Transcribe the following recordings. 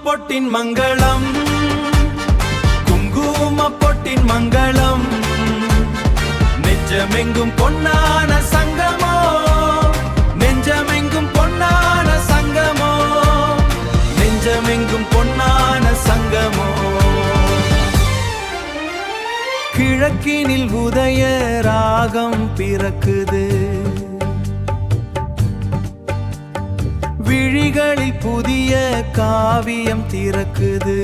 பொட்டின் மங்களம், குங்கும பொட்டின் மங்களம். நெஞ்சமெங்கும் பொன்னான சங்கமோ, நெஞ்சமெங்கும் பொன்னான சங்கமோ, நெஞ்சமெங்கும் பொன்னான சங்கமோ. கிழக்கினில் உதய ராகம் பிறக்குது, விழிகளில் புதிய காவியம் திறக்குது.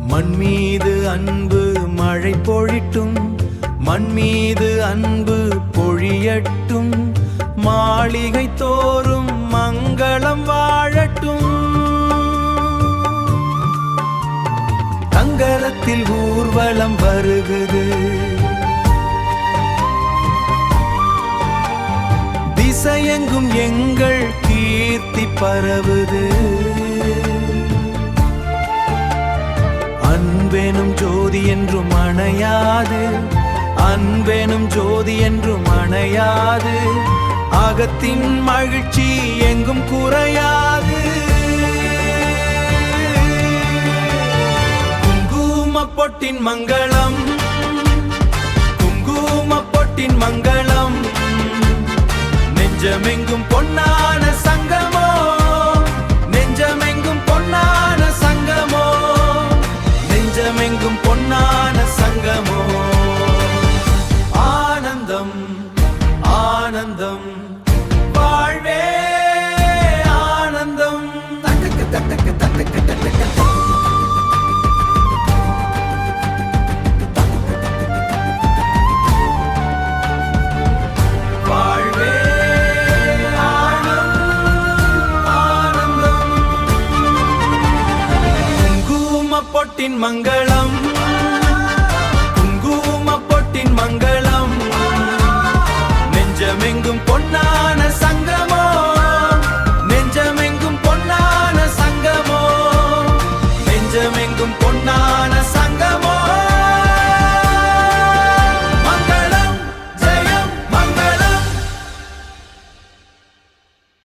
மண் மீது அன்பு மழை பொழிட்டும், மண் மீது அன்பு பொழியட்டும். மாளிகை தோறும் மங்களம் வாழட்டும். தங்கரத்தில் ஊர்வலம் வருகுது, திசையெங்கும் எங்கள் கீர்த்தி பரவுது. அன்பெனும் ஜோதி என்றும் அணையாது, அன்பெனும் ஜோதி என்றும் அணையாது. அகத்தின் மகிழ்ச்சி எங்கும் குறையாது. குங்கும பொட்டின் மங்களம், குங்கும பொட்டின் மங்களம். நெஞ்சமெங்கும் பொன்னான சங்கமோ, நெஞ்சமெங்கும் பொன்னான சங்கமோ, நெஞ்சமெங்கும் பொன்னான சங்கமோ. ஆனந்தம் ஆனந்தம் வாழ்வே ஆனந்தம். தட்டக்கு தட்டக்கு தட்டக்கு தட்டக்கு பொட்டின் மங்களம்.